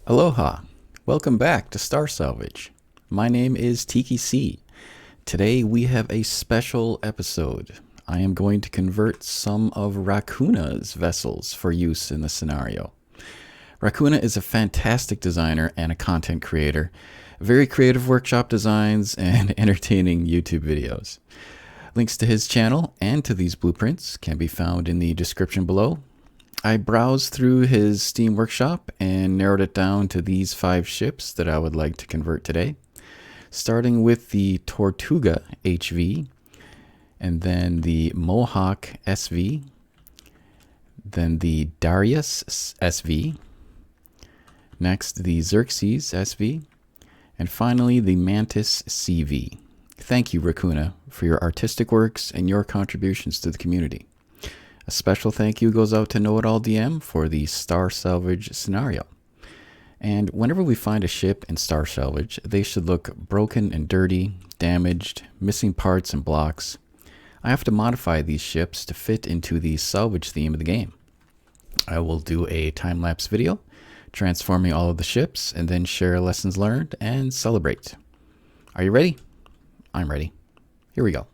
Aloha! Welcome back to Star Salvage. My name is Tiki C. Today we have a special episode. I am going to convert some of Rakoona's vessels for use in the scenario. Rakoona is a fantastic designer and a content creator. Very creative workshop designs and entertaining YouTube videos. Links to his channel and to these blueprints can be found in the description below. I browsed through his Steam workshop and narrowed it down to these 5 ships that I would like to convert today. Starting with the Tortuga HV, and then the Mohawk-SV, then the Daryus-SV, next the Xerxes SV, and finally the Mantis-CV. Thank you, Rakoona, for your artistic works and your contributions to the community. A special thank you goes out to KnowItAllDM for the Star Salvage scenario. And whenever we find a ship in Star Salvage, they should look broken and dirty, damaged, missing parts and blocks. I have to modify these ships to fit into the salvage theme of the game. I will do a time-lapse video transforming all of the ships and then share lessons learned and celebrate. Are you ready? I'm ready. Here we go.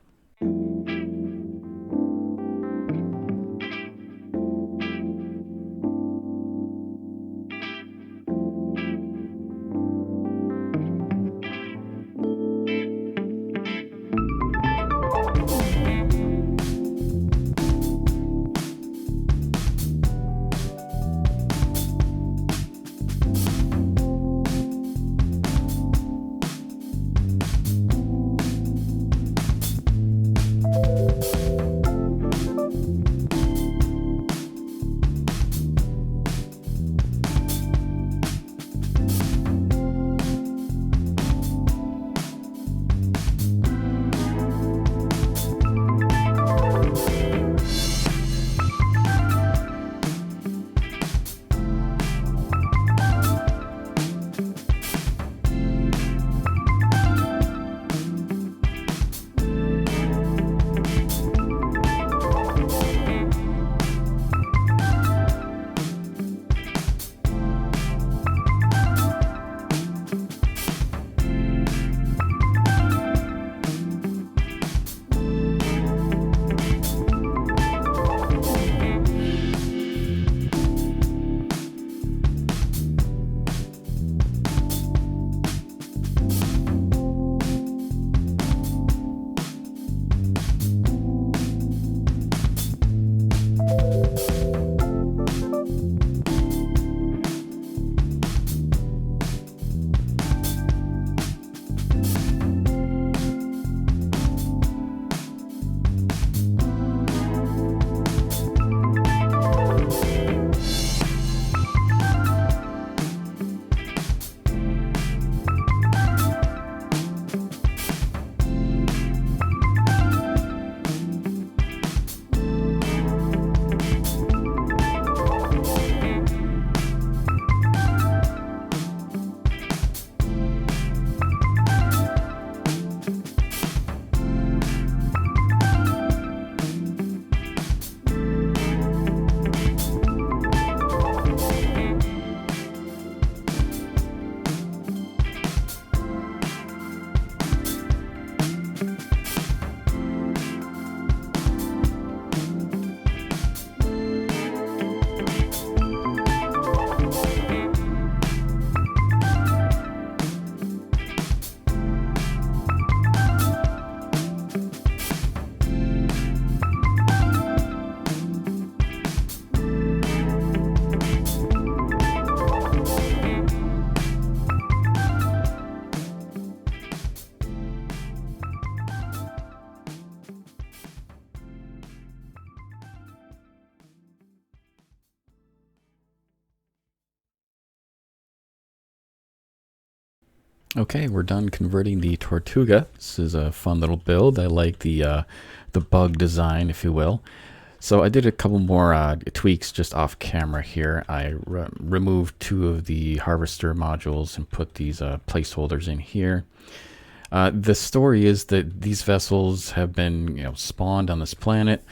Okay, we're done converting the Tortuga. This is a fun little build. I like the bug design, if you will. So I did a couple more tweaks just off camera here. I removed 2 of the harvester modules and put these placeholders in here. The story is that these vessels have been, spawned on this planet,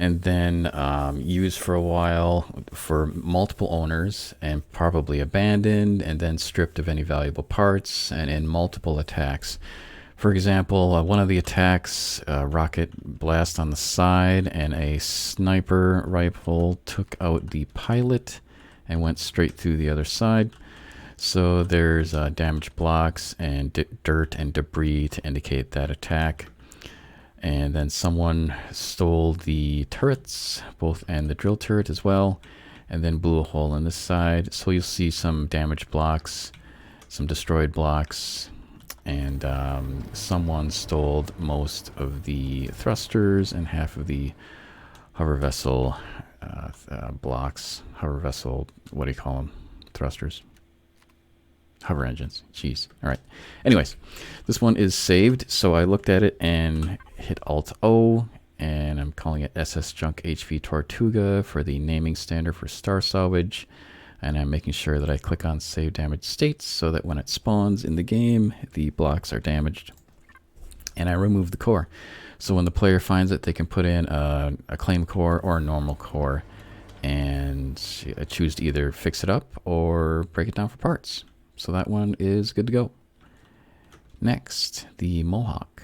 and then used for a while for multiple owners and probably abandoned and then stripped of any valuable parts and in multiple attacks. For example, one of the attacks, rocket blast on the side and a sniper rifle took out the pilot and went straight through the other side. So there's damaged blocks and dirt and debris to indicate that attack. And then someone stole the turrets, both, and the drill turret as well, and then blew a hole in this side. So you'll see some damaged blocks, some destroyed blocks, and someone stole most of the thrusters and half of the hover vessel blocks. Hover vessel, what do you call them? Thrusters? Hover engines. Jeez. All right. Anyways, this one is saved. So I looked at it and hit Alt-O, and I'm calling it SS Junk RE-Tortuga for the naming standard for Star Salvage. And I'm making sure that I click on Save Damaged States so that when it spawns in the game, the blocks are damaged. And I remove the core. So when the player finds it, they can put in a claim core or a normal core and choose to either fix it up or break it down for parts. So that one is good to go. Next, the Mohawk.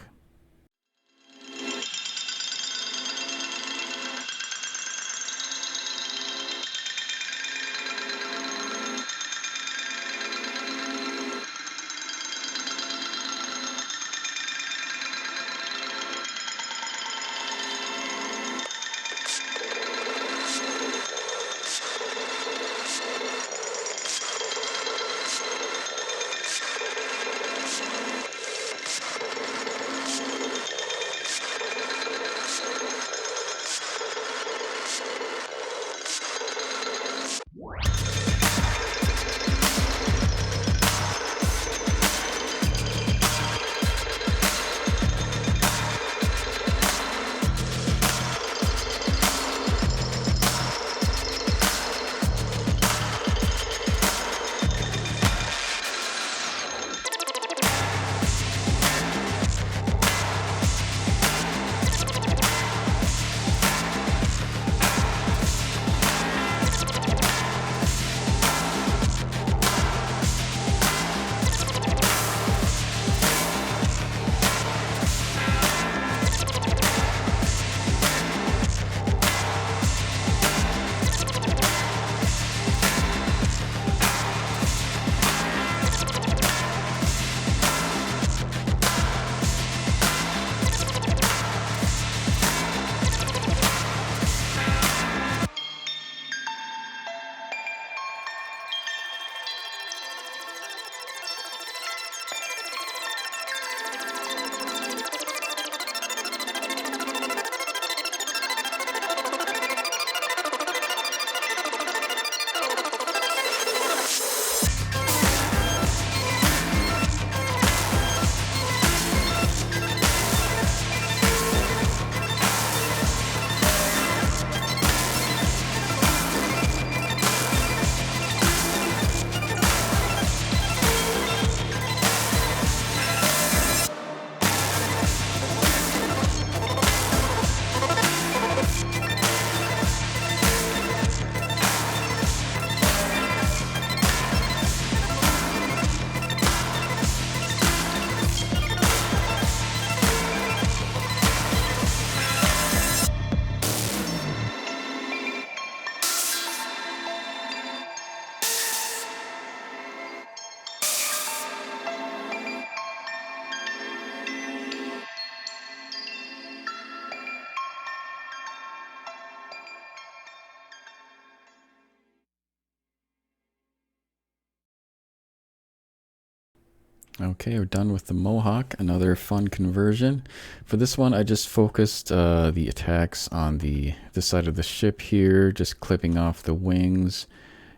Okay, we're done with the Mohawk, another fun conversion. For this one, I just focused the attacks on this side of the ship here, just clipping off the wings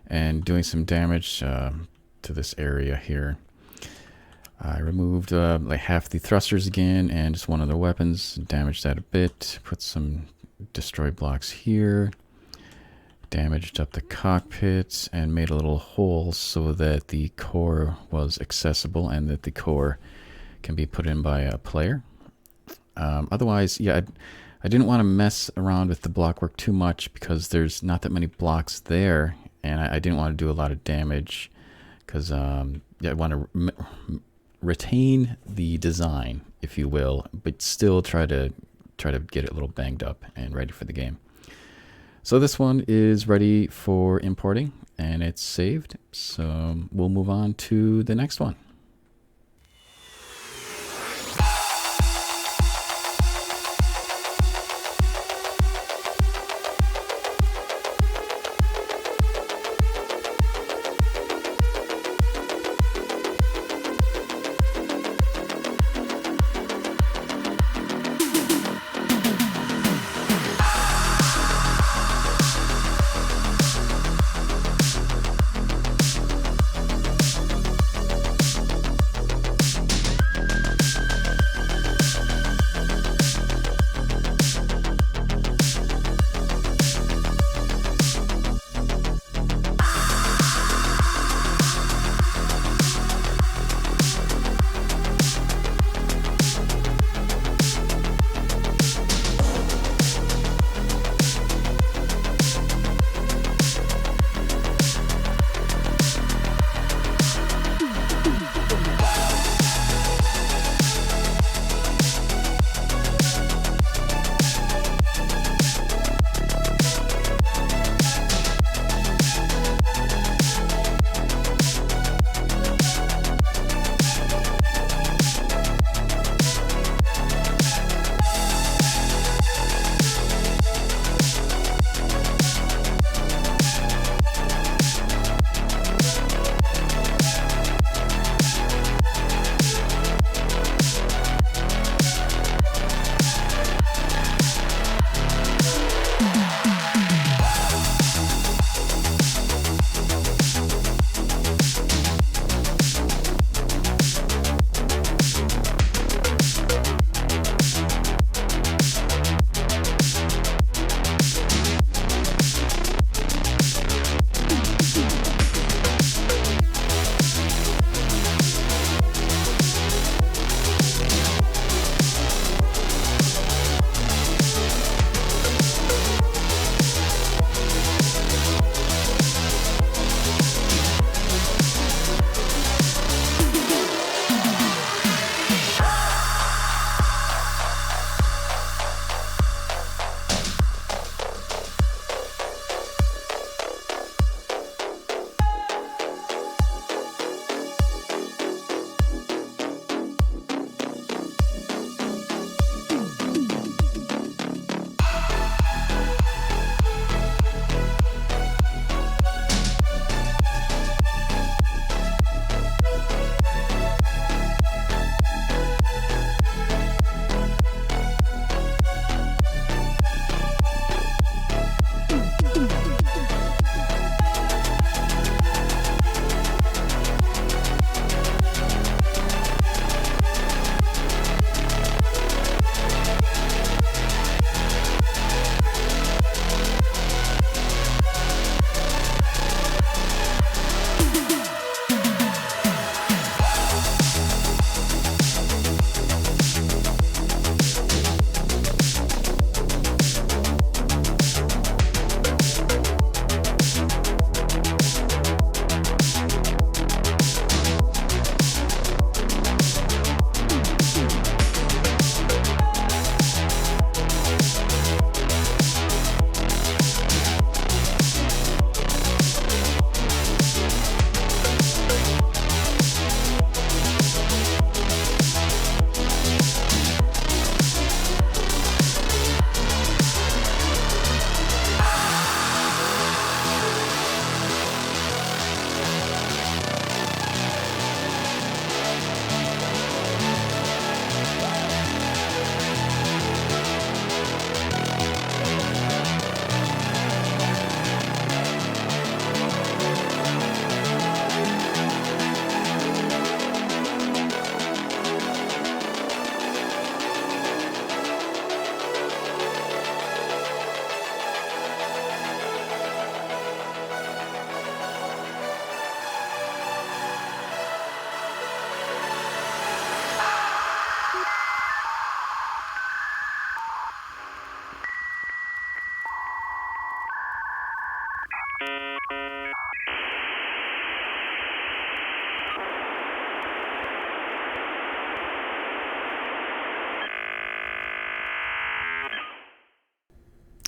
and doing some damage to this area here. I removed like half the thrusters again and just one of their weapons, damaged that a bit, put some destroyed blocks here, damaged up the cockpit and made a little hole so that the core was accessible and that the core can be put in by a player. Otherwise, yeah, I didn't want to mess around with the block work too much because there's not that many blocks there, and I didn't want to do a lot of damage because I want to retain the design, if you will, but still try to get it a little banged up and ready for the game. So this one is ready for importing and it's saved. So we'll move on to the next one.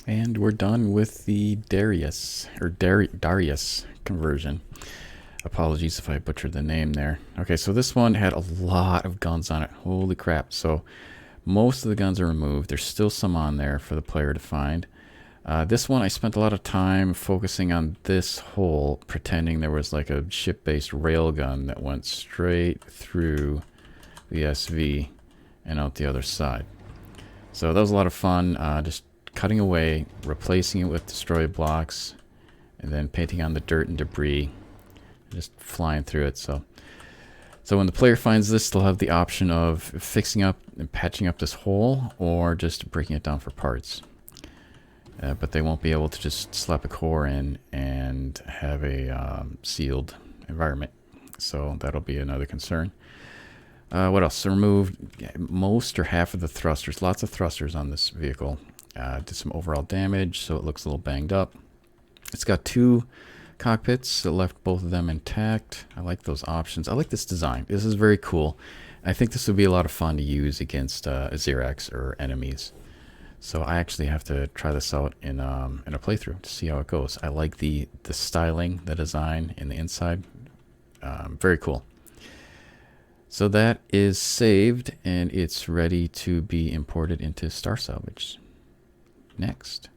And we're done with the Daryus conversion. Apologies if I butchered the name there. Okay, so this one had a lot of guns on it. Holy crap. So most of the guns are removed. There's still some on there for the player to find. This one, I spent a lot of time focusing on this hole, pretending there was like a ship-based railgun that went straight through the SV and out the other side. So that was a lot of fun, just cutting away, replacing it with destroyed blocks, and then painting on the dirt and debris, just flying through it. So when the player finds this, they'll have the option of fixing up and patching up this hole, or just breaking it down for parts. But they won't be able to just slap a core in and have a sealed environment. So that'll be another concern. What else? Removed most or half of the thrusters. Lots of thrusters on this vehicle. Did some overall damage, so it looks a little banged up. It's got 2 cockpits. It left both of them intact. I like those options. I like this design. This is very cool. I think this would be a lot of fun to use against Xerxes or enemies. So I actually have to try this out in a playthrough to see how it goes. I like the styling, the design in the inside. Very cool. So that is saved, and it's ready to be imported into Star Salvage. Next.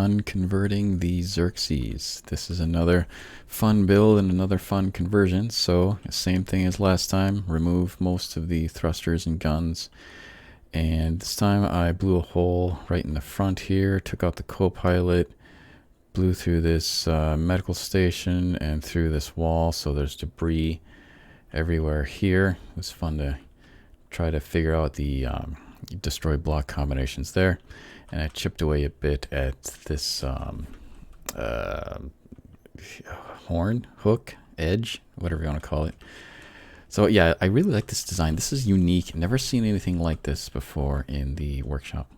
done converting the Xerxes. This is another fun build and another fun conversion. So same thing as last time, remove most of the thrusters and guns. And this time I blew a hole right in the front here, took out the co-pilot, blew through this medical station and through this wall, so there's debris everywhere here. It was fun to try to figure out the destroy block combinations there. And I chipped away a bit at this horn, hook, edge, whatever you want to call it. So yeah, I really like this design. This is unique. Never seen anything like this before in the workshop.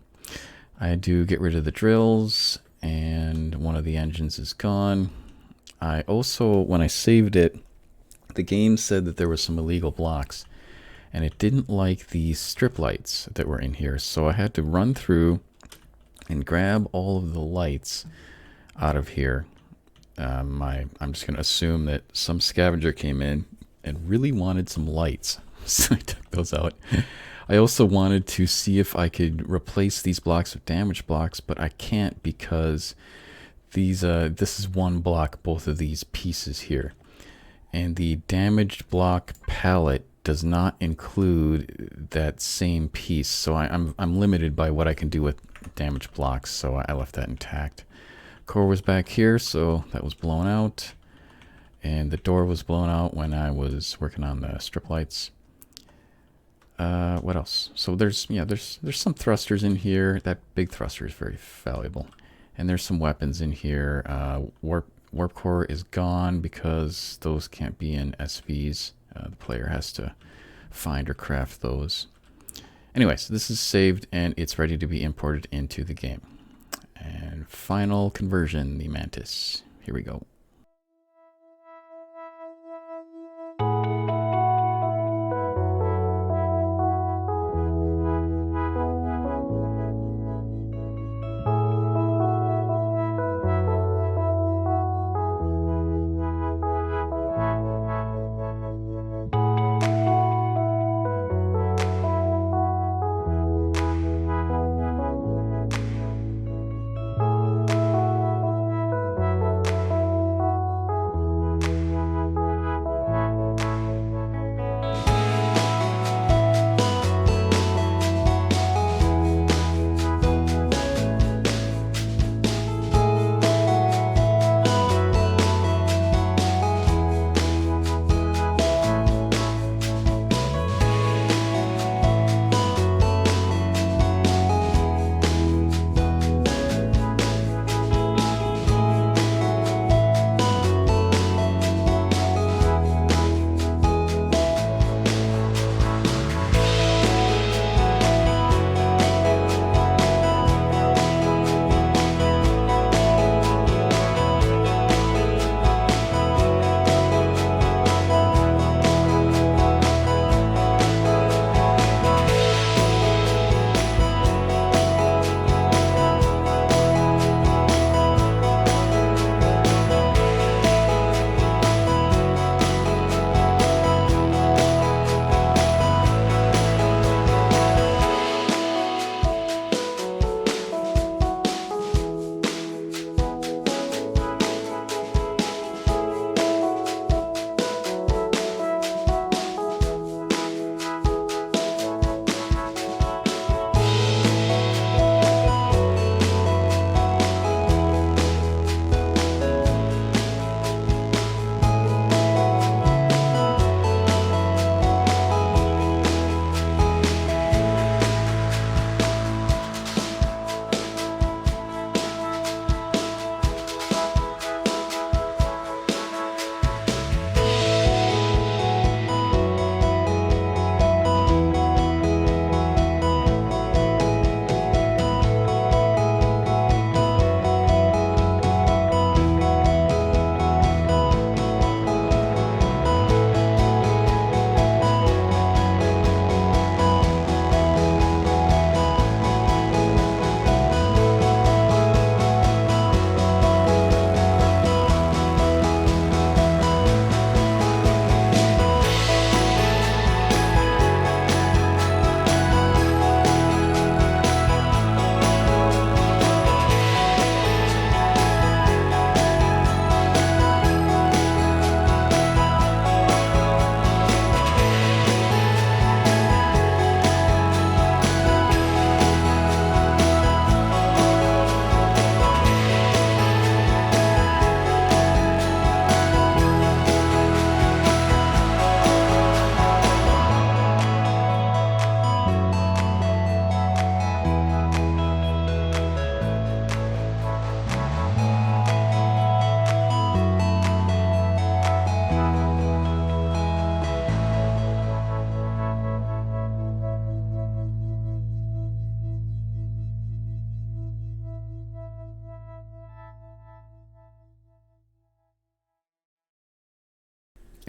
I do get rid of the drills, and one of the engines is gone. I also, when I saved it, the game said that there was some illegal blocks, and it didn't like the strip lights that were in here. So I had to run through and grab all of the lights out of here. I'm just going to assume that some scavenger came in and really wanted some lights, so I took those out. I also wanted to see if I could replace these blocks with damage blocks, but I can't because these this is one block, both of these pieces here, and the damaged block palette does not include that same piece, so I'm limited by what I can do with damaged blocks, so I left that intact. Core was back here, so that was blown out, and the door was blown out when I was working on the strip lights. What else? So there's some thrusters in here. That big thruster is very valuable, and there's some weapons in here. Warp core is gone because those can't be in SVs. The player has to find or craft those. Anyways, this is saved and it's ready to be imported into the game. And final conversion, the Mantis. Here we go.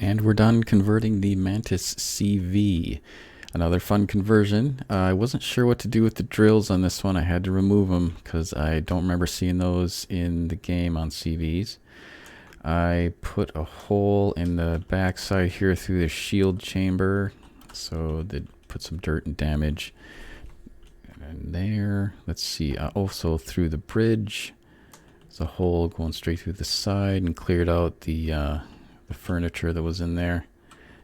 And we're done converting the Mantis-V. Another fun conversion. I wasn't sure what to do with the drills on this one. I had to remove them because I don't remember seeing those in the game on CVs. I put a hole in the backside here through the shield chamber, so that put some dirt and damage. And there, let's see, also through the bridge. There's a hole going straight through the side and cleared out the furniture that was in there.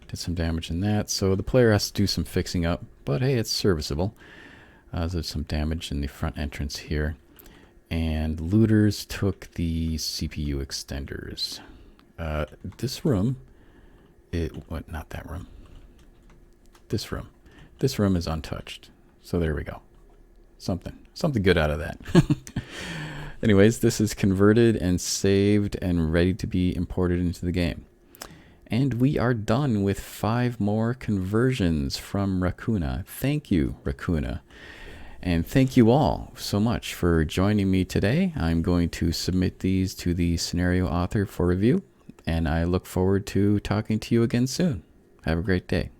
Did some damage in that, so the player has to do some fixing up, but hey, it's serviceable. There's some damage in the front entrance here. And looters took the CPU extenders. This room, not that room. This room. This room is untouched. So there we go. Something good out of that. Anyways, this is converted and saved and ready to be imported into the game. And we are done with 5 more conversions from Rakoona. Thank you, Rakoona. And thank you all so much for joining me today. I'm going to submit these to the scenario author for review, and I look forward to talking to you again soon. Have a great day.